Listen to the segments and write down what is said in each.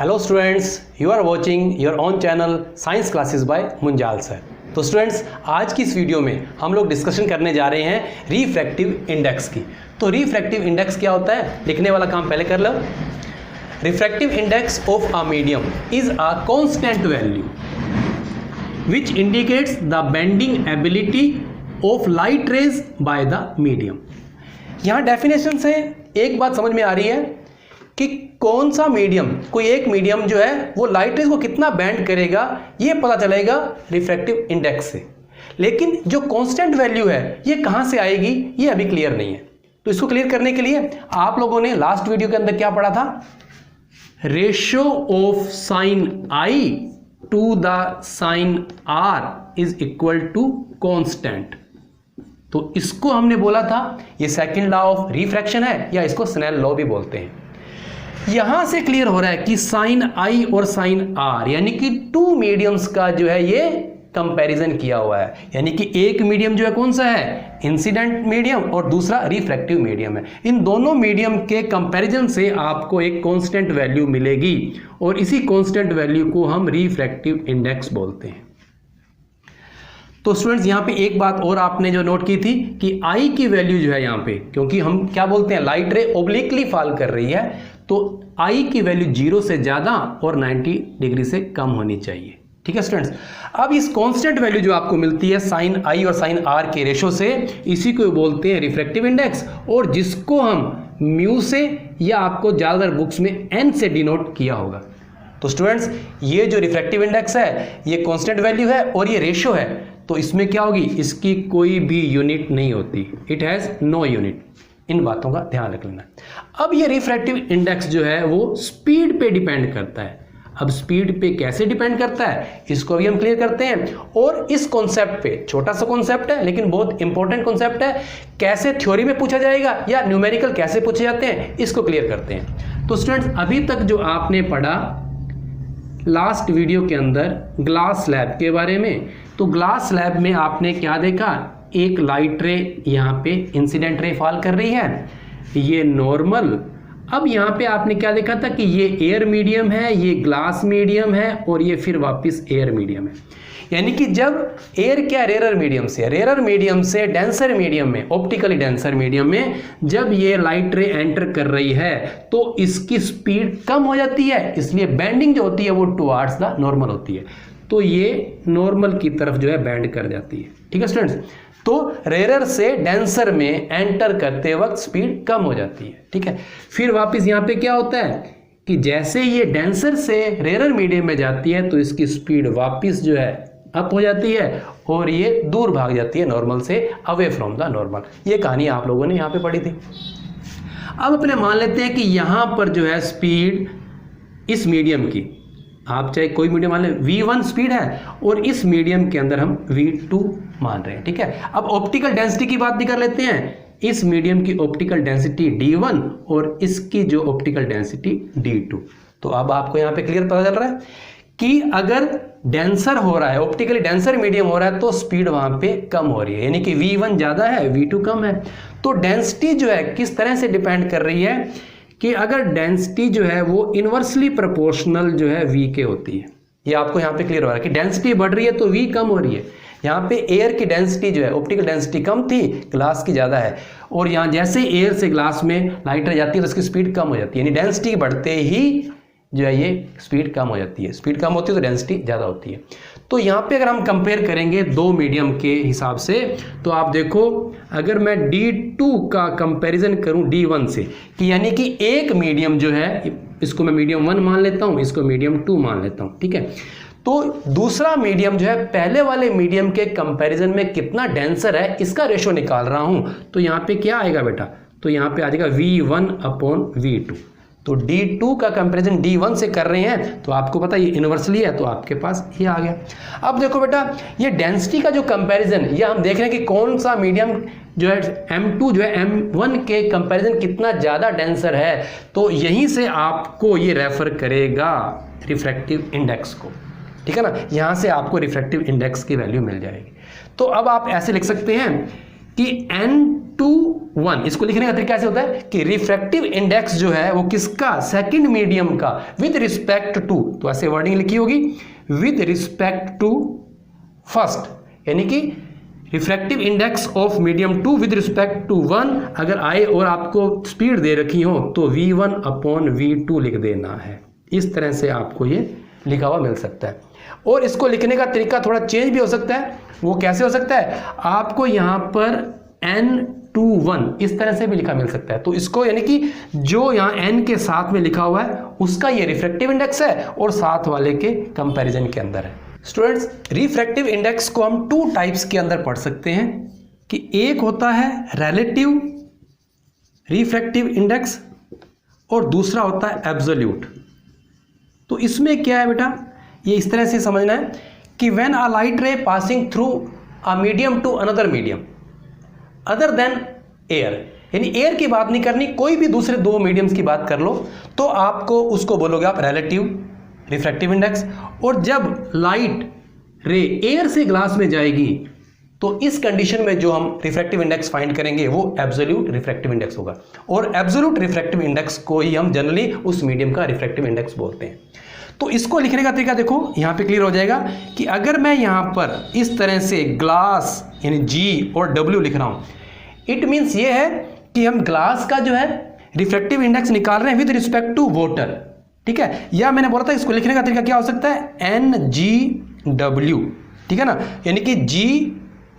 Hello students, you are watching your own channel science classes by Munjal sir. तो students, आज की इस video में हम लोग डिस्कशन करने जा रहे हैं रिफ्रैक्टिव इंडेक्स की। तो रिफ्रैक्टिव इंडेक्स क्या होता है, लिखने वाला काम पहले कर लो। Refractive index of a medium is a constant value which indicates the bending ability of light rays by the medium। यहाँ डेफिनेशन से एक बात समझ में आ रही है कि कौन सा मीडियम, कोई एक मीडियम जो है वो लाइट रेज को कितना बैंड करेगा, ये पता चलेगा रिफ्रैक्टिव इंडेक्स से। लेकिन जो कांस्टेंट वैल्यू है ये कहाँ से आएगी, ये अभी क्लियर नहीं है। तो इसको क्लियर करने के लिए आप लोगों ने लास्ट वीडियो के अंदर क्या पढ़ा था, ratio of sine i to the sine r is equal to constant. तो इसको हमने बोला था ये सेकंड लॉ ऑफ रिफ्रैक्शन है, या इसको स्नेल लॉ भी बोलते हैं। यहां से क्लियर हो रहा है कि साइन आई और साइन आर यानी कि टू मीडियम्स का जो है ये कंपैरिजन किया हुआ है। यानी कि एक मीडियम जो है कौन सा है, इंसिडेंट मीडियम, और दूसरा रिफ्रैक्टिव मीडियम है। इन दोनों मीडियम के कंपैरिजन से आपको एक कांस्टेंट वैल्यू मिलेगी और इसी कांस्टेंट वैल्यू को हम रिफ्रैक्टिव इंडेक्स बोलते हैं। तो स्टूडेंट्स, यहाँ पे एक बात और आपने जो नोट की थी कि आई की वैल्यू जो है यहाँ पे, क्योंकि हम क्या बोलते हैं, लाइट रे ओब्लिकली फॉल कर रही है, तो आई की वैल्यू 0 से ज्यादा और 90 डिग्री से कम होनी चाहिए। ठीक है स्टूडेंट्स, अब इस कांस्टेंट वैल्यू जो आपको मिलती है साइन आई और साइन आर के रेशो से, इसी को बोलते हैं रिफ्रैक्टिव इंडेक्स, और जिसको हम म्यू से या आपको ज्यादातर बुक्स में एन से डिनोट किया होगा। तो स्टूडेंट्स, ये जो रिफ्रैक्टिव इंडेक्स है ये कांस्टेंट वैल्यू है और ये रेशो है, तो इसमें क्या होगी, इसकी कोई भी यूनिट नहीं होती, इट हैज नो यूनिट। इन बातों का ध्यान रख लेना। अब ये रिफ्रैक्टिव इंडेक्स जो है वो स्पीड पे डिपेंड करता है। अब स्पीड पे कैसे डिपेंड करता है इसको भी हम क्लियर करते हैं, और इस कॉन्सेप्ट पे, छोटा सा कॉन्सेप्ट है लेकिन बहुत इंपॉर्टेंट कॉन्सेप्ट है, कैसे थ्योरी में पूछा जाएगा या न्यूमेरिकल कैसे पूछे जाते हैं इसको क्लियर करते हैं। तो स्टूडेंट्स, अभी तक जो आपने पढ़ा लास्ट वीडियो के अंदर ग्लास स्लैब के बारे में, तो ग्लास स्लैब में आपने क्या देखा, एक लाइट रे यहाँ पे इंसिडेंट रे फॉल कर रही है, ये नॉर्मल। अब यहाँ पे आपने क्या देखा था कि ये एयर मीडियम है, ये ग्लास मीडियम है, और ये फिर वापस एयर मीडियम है। यानी कि जब एयर क्या रेरर मीडियम से डेंसर मीडियम में, ऑप्टिकली डेंसर मीडियम में जब ये लाइट रे एंटर कर रही है तो इसकी स्पीड कम हो जाती है, इसलिए बेंडिंग जो होती है वो टुवार्ड्स द नॉर्मल होती है, तो ये नॉर्मल की तरफ जो है बेंड कर जाती है। ठीक है स्टूडेंट्स, तो रेरर से डेंसर में एंटर करते वक्त स्पीड कम हो जाती है। ठीक है, फिर वापस यहाँ पे क्या होता है कि जैसे ये डेंसर से रेरर मीडियम में जाती है तो इसकी स्पीड वापस जो है अप हो जाती है और ये दूर भाग जाती है नॉर्मल से, अवे फ्रॉम द नॉर्मल। ये कहानी आप लोगों ने यहाँ पे पढ़ी थी। अब अपने मान लेते हैं कि यहाँ पर जो है स्पीड इस मीडियम की, आप चाहे कोई मीडियम मान लें, V1 स्पीड है और इस मीडियम के अंदर हम V2 मान रहे हैं। ठीक है, अब ऑप्टिकल डेंसिटी की बात भी कर लेते हैं। इस मीडियम की ऑप्टिकल डेंसिटी D1 और इसकी जो ऑप्टिकल डेंसिटी D2। तो अब आपको यहाँ पे क्लियर पता चल रहा है कि अगर डेंसर हो रहा है, ऑप्टिकली डेंसर मीडियम हो रहा है, तो स्पीड वहां पे कम हो रही है, यानी कि V1 ज्यादा है, V2 कम है। तो डेंसिटी जो है किस तरह से डिपेंड कर रही है कि अगर डेंसिटी जो है वो इनवर्सली प्रोपोर्शनल जो है V के होती है। ये आपको यहाँ पे क्लियर हो रहा है कि डेंसिटी बढ़ रही है तो V कम हो रही है। यहाँ पे एयर की डेंसिटी जो है, ऑप्टिकल डेंसिटी कम थी, ग्लास की ज़्यादा है, और यहाँ जैसे एयर से ग्लास में लाइट रह जाती है तो उसकी स्पीड कम हो जाती है, यानी डेंसिटी बढ़ते ही जो है ये स्पीड कम हो जाती है। स्पीड कम होती है तो डेंसिटी ज़्यादा होती है। तो यहाँ पे अगर हम कंपेयर करेंगे दो मीडियम के हिसाब से, तो आप देखो, अगर मैं D2 का कंपैरिजन करूँ D1 से, कि यानी कि एक मीडियम जो है, इसको मैं मीडियम 1 मान लेता हूँ, इसको मीडियम 2 मान लेता हूँ। ठीक है, तो दूसरा मीडियम जो है पहले वाले मीडियम के कंपैरिजन में कितना डेंसर है इसका रेशो निकाल रहा हूँ। तो यहाँ पे क्या आएगा बेटा, तो यहाँ पे आ जाएगा V1/V2। तो D2 का कंपैरिजन D1 से कर रहे हैं, तो आपको पता है ये इनवर्सली है, तो आपके पास ये आ गया। अब देखो बेटा, ये डेंसिटी का जो कंपैरिजन, ये हम देख रहे हैं कि कौन सा मीडियम जो है M2 जो है M1 के कंपैरिजन कितना ज़्यादा डेंसर है, तो यहीं से आपको ये रेफर करेगा रिफ्रैक्टिव इंडेक्स को। ठीक है ना, यहाँ से आपको रिफ्रैक्टिव इंडेक्स की वैल्यू मिल जाएगी। तो अब आप ऐसे लिख सकते हैं कि N21, इसको लिखने का तरीका ऐसे होता है कि रिफ्रैक्टिव इंडेक्स जो है वो किसका, सेकंड मीडियम का, विद रिस्पेक्ट टू, तो ऐसे वर्डिंग लिखी होगी, विद रिस्पेक्ट टू फर्स्ट, यानी कि refractive index of medium 2 with respect to 1 अगर आए और आपको स्पीड दे रखी हो तो V1 अपॉन V2 लिख देना है। इस तरह से आपको ये लिखा हुआ मिल सकता है। और इसको लिखने का तरीका थोड़ा चेंज भी हो सकता है। वो कैसे हो सकता है, आपको यहाँ पर N21 इस तरह से भी लिखा मिल सकता है। तो इसको यानी कि जो यहाँ N के साथ में लिखा हुआ है उसका ये रिफ्रैक्टिव इंडेक्स है और साथ वाले के कंपैरिजन के अंदर है। स्टूडेंट्स, रिफ्रैक्टिव इंडेक्स को हम 2 टाइप्स के अंदर पढ़ सकते हैं कि एक होता है रिलेटिव रिफ्रैक्टिव इंडेक्स और दूसरा होता है एब्सोल्यूट। तो इसमें क्या है बेटा, ये इस तरह से समझना है कि when a light ray passing through a medium to another medium other than air, यानी एयर की बात नहीं करनी, कोई भी दूसरे 2 मीडियम्स की बात कर लो तो आपको उसको बोलोगे आप रिलेटिव रिफ्रैक्टिव इंडेक्स। और जब लाइट रे एयर से ग्लास में जाएगी तो इस कंडीशन में जो हम रिफ्रैक्टिव इंडेक्स फाइंड करेंगे वो एब्सोल्यूट रिफ्रैक्टिव इंडेक्स होगा। और एब्सोल्यूट रिफ्रैक्टिव इंडेक्स को ही हम जनरली उस मीडियम का रिफ्रैक्टिव इंडेक्स बोलते हैं। तो इसको लिखने का तरीका देखो, यहाँ पे क्लियर हो जाएगा कि अगर मैं यहाँ पर इस तरह से ग्लास यानी G और W लिख रहा हूँ, इट मीन्स ये है कि हम ग्लास का जो है रिफ्रैक्टिव इंडेक्स निकाल रहे हैं विद रिस्पेक्ट टू वाटर, ठीक है। या मैंने बोला था इसको लिखने का तरीका क्या हो सकता है, NGW, ठीक है ना, यानी कि G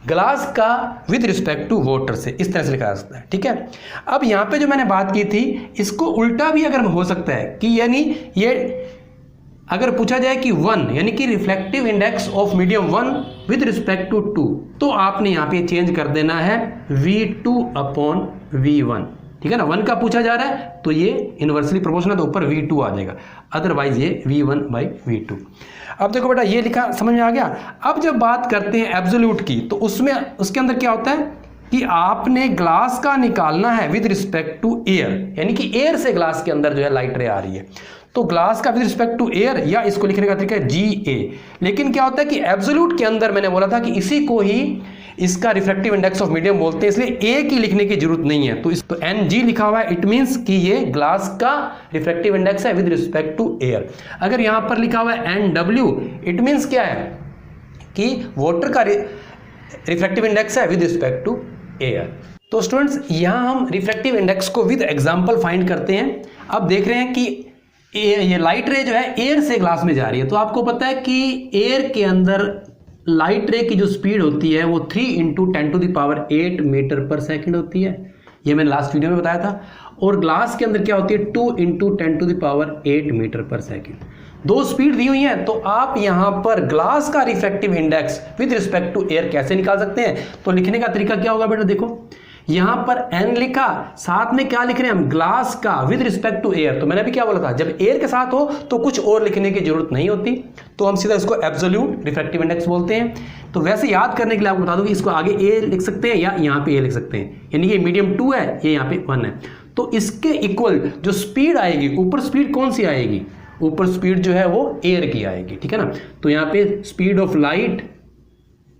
ग्लास का विद रिस्पेक्ट टू वाटर से इस तरह से लिखा जा सकता है, ठीक है। अब यहाँ पे जो मैंने बात की थी इसको उल्टा भी अगर हो सकता है कि यानी ये अगर पूछा जाए कि 1 यानी कि reflective index of medium 1 with respect to 2, तो आपने यहाँ पे चेंज कर देना है V2 अपॉन V1, ठीक है ना। 1 का पूछा जा रहा है तो ये इनवर्सली प्रोपोर्शनल, तो ऊपर V2 आ जाएगा, अदरवाइज ये V1 बाई V2। अब देखो बेटा ये लिखा समझ में आ गया। अब जब बात करते हैं एब्सोल्यूट की तो उसमें उसके अंदर क्या होता है कि आपने ग्लास का निकालना है विद रिस्पेक्ट टू एयर, यानी कि एयर से ग्लास के अंदर जो है लाइट रे आ रही है, तो ग्लास का विद रिस्पेक्ट टू एयर, या इसको लिखने का तरीका है GA। लेकिन क्या होता है कि एब्सोल्यूट के अंदर मैंने बोला था कि इसी को ही इसका रिफ्रैक्टिव इंडेक्स ऑफ मीडियम बोलते हैं, इसलिए ए की लिखने की जरूरत नहीं है। तो इस तो NG लिखा हुआ है, इट मींस कि ये ग्लास का रिफ्रैक्टिव इंडेक्स है विद रिस्पेक्ट टू एयर। अगर यहां पर लिखा हुआ है NW, इट मींस क्या है कि वाटर का रिफ्रैक्टिव इंडेक्स है विद रिस्पेक्ट टू एयर। तो स्टूडेंट्स यहां हम रिफ्रैक्टिव इंडेक्स को विद एग्जांपल फाइंड करते हैं। अब देख रहे हैं कि ये लाइट रे जो है एयर से ग्लास में जा रही है, तो आपको पता है कि एयर के अंदर लाइट रे की जो स्पीड होती है वो 3 × 10⁸ मीटर पर सेकंड होती है, ये मैंने लास्ट वीडियो में बताया था। और ग्लास के अंदर क्या होती है 2 × 10⁸ मीटर पर सेकंड। 2 स्पीड दी हुई हैं, तो आप यहां पर ग्लास का refractive index with respect to air कैसे निकाल सकते हैं। तो लिखने का तरीका क्या होगा बेटा, देखो यहां पर n लिखा, साथ में क्या लिख रहे हैं हम, ग्लास का विद रिस्पेक्ट टू एयर। तो मैंने अभी क्या बोला था, जब एयर के साथ हो तो कुछ और लिखने की जरूरत नहीं होती, तो हम सीधा इसको एब्सोल्यूट रिफ्रैक्टिव इंडेक्स बोलते हैं। तो वैसे याद करने के लिए आपको बता दूं कि इसको आगे ए लिख सकते हैं या यहां पे ए लिख सकते हैं, यानी ये मीडियम 2 है, ये यहां पे 1 है। तो इसके इक्वल जो स्पीड आएगी, ऊपर स्पीड कौन सी आएगी, ऊपर स्पीड जो है वो एयर की आएगी, ठीक है ना। तो यहाँ पे speed of light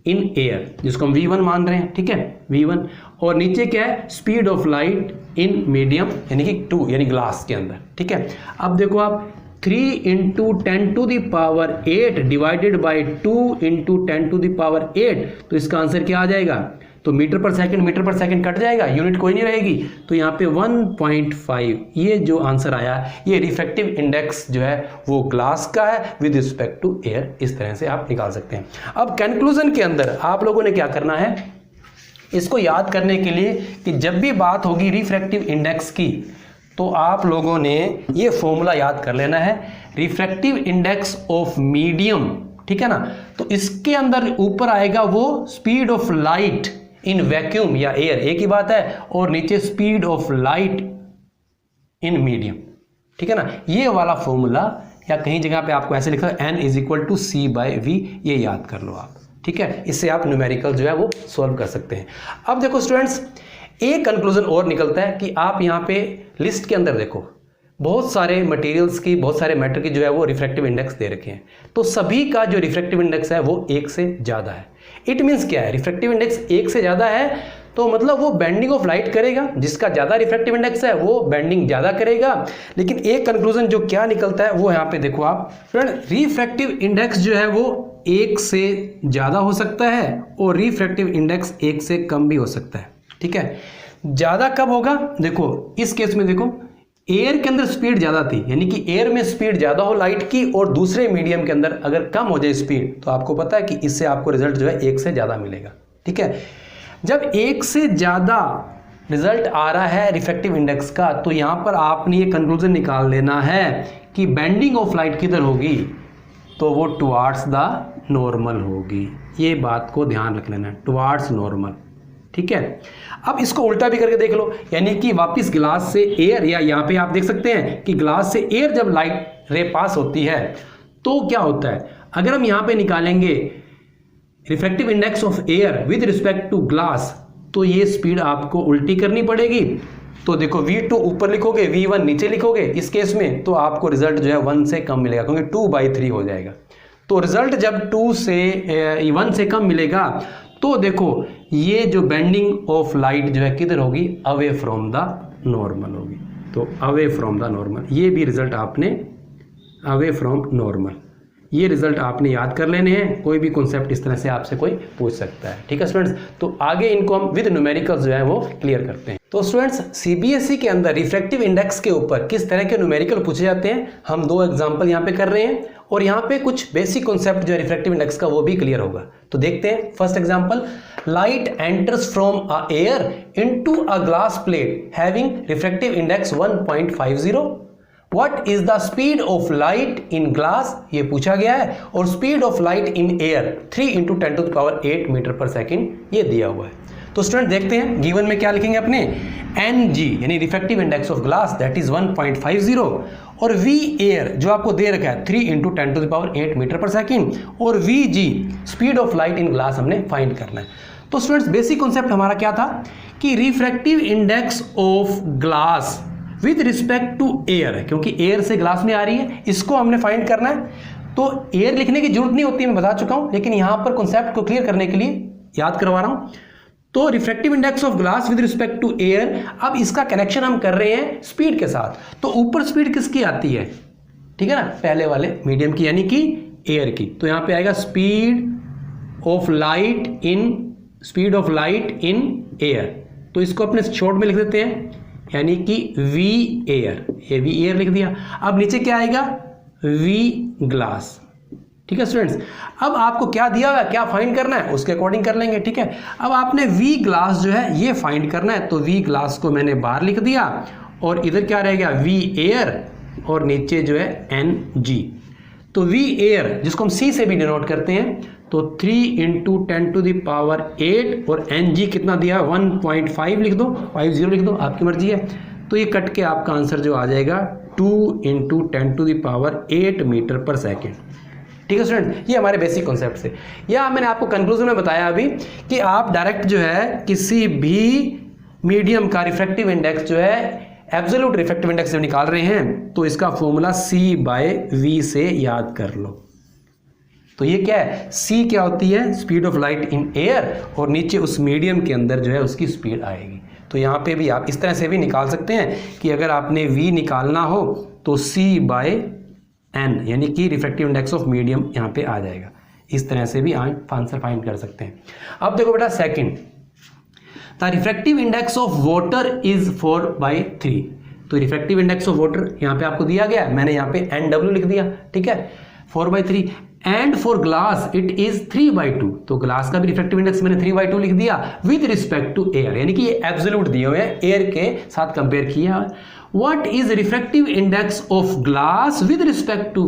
in air, जिसको हम V1 मान रहे हैं, ठीक है V1, और नीचे क्या है speed of light in medium यानी कि 2 यानी ग्लास के अंदर, ठीक है। अब देखो आप 3 × 10⁸ डिवाइडेड बाई 2 × 10⁸, तो इसका आंसर क्या आ जाएगा, तो मीटर पर सेकंड कट जाएगा, यूनिट कोई नहीं रहेगी, तो यहाँ पे 1.5 ये जो आंसर आया ये रिफ्रैक्टिव इंडेक्स जो है वो ग्लास का है विद रिस्पेक्ट टू एयर। इस तरह से आप निकाल सकते हैं। अब कंक्लूजन के अंदर आप लोगों ने क्या करना है, इसको याद करने के लिए कि जब भी बात होगी रिफ्रैक्टिव इंडेक्स की तो आप लोगों ने ये फॉर्मूला याद कर लेना है, रिफ्रैक्टिव इंडेक्स ऑफ मीडियम, ठीक है ना। तो इसके अंदर ऊपर आएगा वो speed of light in vacuum या एयर, एक ही बात है, और नीचे speed of light in medium, ठीक है ना। ये वाला फॉर्मूला या कहीं जगह पे आपको ऐसे लिखा है N = C/V, ये याद कर लो आप, ठीक है। इससे आप न्यूमेरिकल जो है वो सॉल्व कर सकते हैं। अब देखो स्टूडेंट्स एक कंक्लूजन और निकलता है कि आप यहाँ पे लिस्ट के अंदर देखो बहुत सारे मटेरियल्स की, बहुत सारे मैटर की जो है वो रिफ्रैक्टिव इंडेक्स दे रखे हैं, तो सभी का जो रिफ्रैक्टिव इंडेक्स है वो 1 से ज़्यादा है। इट मीन्स क्या है, रिफ्रैक्टिव इंडेक्स 1 से ज़्यादा है तो मतलब वो बेंडिंग ऑफ लाइट करेगा, जिसका ज़्यादा रिफ्रैक्टिव इंडेक्स है वो बेंडिंग ज़्यादा करेगा। लेकिन एक कंक्लूजन जो क्या निकलता है वो यहाँ पे देखो आप फ्रेंड, रिफ्रैक्टिव इंडेक्स जो है वो 1 से ज़्यादा हो सकता है और रिफ्रैक्टिव इंडेक्स 1 से कम भी हो सकता है। ठीक है, ज़्यादा कब होगा, देखो इस केस में देखो एयर के अंदर स्पीड ज़्यादा थी, यानी कि एयर में स्पीड ज़्यादा हो लाइट की और दूसरे मीडियम के अंदर अगर कम हो जाए स्पीड, तो आपको पता है कि इससे आपको रिजल्ट जो है 1 से ज़्यादा मिलेगा। ठीक है, जब 1 से ज़्यादा रिजल्ट आ रहा है रिफ्रैक्टिव इंडेक्स का, तो यहाँ पर आपने ये कंक्लूजन निकाल लेना है कि बेंडिंग ऑफ लाइट किधर होगी, तो वो टुवार्ड्स द नॉर्मल होगी। ये बात को ध्यान रख लेना है, टुवार्ड्स नॉर्मल। ठीक है, अब इसको उल्टा भी करके देख लो, यानी कि वापस ग्लास से एयर, या यहाँ पे आप देख सकते हैं कि ग्लास से एयर जब लाइट रे पास होती है तो क्या होता है, अगर हम यहाँ पे निकालेंगे refractive index of air with respect to glass, तो ये स्पीड आपको उल्टी करनी पड़ेगी। तो देखो V2 ऊपर लिखोगे, V1 नीचे लिखोगे इस केस में, तो आपको रिजल्ट जो है 1 से कम मिलेगा, क्योंकि 2/3 हो जाएगा। तो रिजल्ट जब 1 से कम मिलेगा, तो देखो ये जो बेंडिंग ऑफ लाइट जो है किधर होगी, अवे फ्रॉम द नॉर्मल होगी। तो अवे फ्रॉम द नॉर्मल, ये भी रिजल्ट आपने अवे फ्रॉम नॉर्मल, ये रिजल्ट आपने याद कर लेने हैं। कोई भी कॉन्सेप्ट इस तरह से आपसे कोई पूछ सकता है। ठीक है स्टूडेंट्स, तो आगे इनको हम विद न्यूमेरिकल्स जो है वो क्लियर करते हैं। तो स्टूडेंट्स, सीबीएसई के अंदर रिफ्रैक्टिव इंडेक्स के ऊपर किस तरह के न्यूमेरिकल पूछे जाते हैं, हम 2 एग्जांपल यहाँ पे कर रहे हैं और यहाँ पे कुछ बेसिक कॉन्सेप्ट जो है रिफ्रैक्टिव इंडेक्स का वो भी क्लियर होगा। तो देखते हैं first example, light enters from a air into a glass plate having refractive index 1.50। What is the speed of light in glass, ये पूछा गया है, और speed of light in air 3 × 10⁸ metre पर सेकेंड ये दिया हुआ है। तो स्टूडेंट देखते हैं गिवन में क्या लिखेंगे अपने, Ng यानी refractive index of glass that is 1.50 और V एयर जो आपको दे रखा है 3 × 10⁸ मीटर पर सेकेंड और Vg speed of light in glass हमने फाइंड करना है। तो स्टूडेंट्स बेसिक कॉन्सेप्ट हमारा क्या था कि refractive index of glass with respect to air, क्योंकि एयर से ग्लास में आ रही है, इसको हमने फाइंड करना है। तो एयर लिखने की जरूरत नहीं होती, मैं बता चुका हूं, लेकिन यहां पर कॉन्सेप्ट को क्लियर करने के लिए याद करवा रहा हूं। तो refractive index of glass with respect to air, अब इसका कनेक्शन हम कर रहे हैं स्पीड के साथ। तो ऊपर स्पीड किसकी आती है, ठीक है ना, पहले वाले मीडियम की यानी कि एयर की। तो यहां पे आएगा speed of light in air. तो इसको अपने शॉर्ट में लिख देते हैं, यानी कि V एयर, ये V एयर लिख दिया। अब नीचे क्या आएगा, V ग्लास। ठीक है स्टूडेंट्स, अब आपको क्या दिया हुआ है, क्या फाइंड करना है, उसके अकॉर्डिंग कर लेंगे। ठीक है, अब आपने V ग्लास जो है ये फाइंड करना है, तो V ग्लास को मैंने बाहर लिख दिया और इधर क्या रहेगा, V एयर और नीचे जो है Ng। तो V एयर जिसको हम C से भी डिनोट करते हैं, तो 3 × 10⁸ और Ng कितना दिया, 1.5 लिख दो, 50 लिख दो, आपकी मर्जी है। तो ये कट के आपका आंसर जो आ जाएगा 2 × 10⁸ मीटर पर सेकेंड। ठीक है स्टूडेंट, ये हमारे बेसिक कॉन्सेप्ट से। या मैंने आपको कंक्लूजन में बताया अभी कि आप डायरेक्ट जो है किसी भी मीडियम का रिफ्रैक्टिव इंडेक्स जो है एब्सोल्यूट रिफ्रैक्टिव इंडेक्स जब निकाल रहे हैं, तो इसका फॉर्मूला C/V से याद कर लो। तो ये क्या है, C क्या होती है, speed of light in air, और नीचे उस मीडियम के अंदर जो है उसकी स्पीड आएगी। तो यहाँ पे भी आप इस तरह से भी निकाल सकते हैं कि अगर आपने V निकालना हो तो C/N यानी कि रिफ्रैक्टिव इंडेक्स ऑफ मीडियम यहाँ पे आ जाएगा। इस तरह से भी आप आंसर फाइंड कर सकते हैं। अब देखो बेटा second, the refractive index of water is 4/3। तो रिफ्रैक्टिव इंडेक्स ऑफ वाटर यहाँ पे आपको दिया गया है, मैंने यहाँ पे NW लिख दिया। ठीक है, 4/3 and for glass it is 3/2। तो ग्लास का भी रिफ्रैक्टिव इंडेक्स मैंने 3/2 लिख दिया विद रिस्पेक्ट टू एयर, यानी कि ये एब्सोल्यूट दिए हुए हैं, एयर के साथ कंपेयर किया। What is refractive index of glass with respect to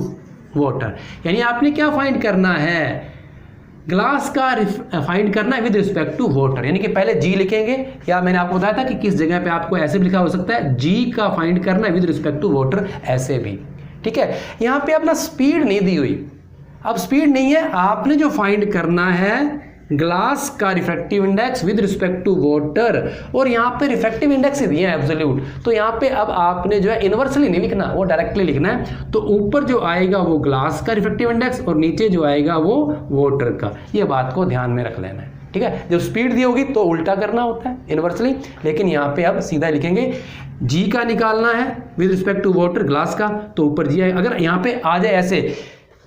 water, यानी आपने क्या फाइंड करना है, ग्लास का फाइंड करना है विद रिस्पेक्ट टू वाटर, यानी कि पहले G लिखेंगे, या मैंने आपको बताया था कि किस जगह पे आपको ऐसे भी लिखा हो सकता है, G का फाइंड करना है विद रिस्पेक्ट टू वाटर, ऐसे भी। ठीक है, यहाँ पे अपना स्पीड नहीं दी हुई, अब स्पीड नहीं है, आपने जो फाइंड करना है ग्लास का refractive index with respect to water, और यहाँ पे रिफ्रैक्टिव इंडेक्स ही दिए हैं एब्सोल्यूट। तो यहाँ पे अब आपने जो है इनवर्सली नहीं लिखना, वो डायरेक्टली लिखना है। तो ऊपर जो आएगा वो ग्लास का रिफ्रैक्टिव इंडेक्स और नीचे जो आएगा वो वाटर का, ये बात को ध्यान में रख लेना है। ठीक है। जब स्पीड दी होगी तो उल्टा करना होता है इनवर्सली, लेकिन यहाँ पे अब सीधा लिखेंगे जी का निकालना है with respect to water glass का, तो ऊपर जी आएगा। अगर यहाँ पे आ जाए ऐसे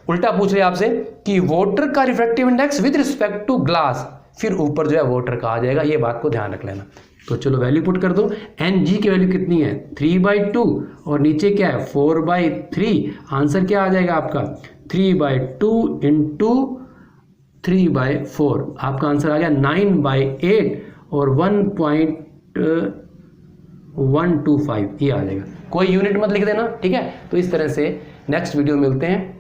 उल्टा पूछ रहे आपसे कि वाटर का refractive index with respect to glass, फिर ऊपर जो है वाटर का आ जाएगा, ये बात को ध्यान रख लेना। तो चलो वैल्यू पुट कर दो, एन जी की वैल्यू कितनी है 3/2 और नीचे क्या है 4/3। आंसर क्या आ जाएगा आपका 3/2 इंटू 3/4, आपका आंसर आ गया 9/8 और 1.125 ये आ जाएगा। कोई यूनिट मत लिख देना, ठीक है। तो इस तरह से नेक्स्ट वीडियो मिलते हैं।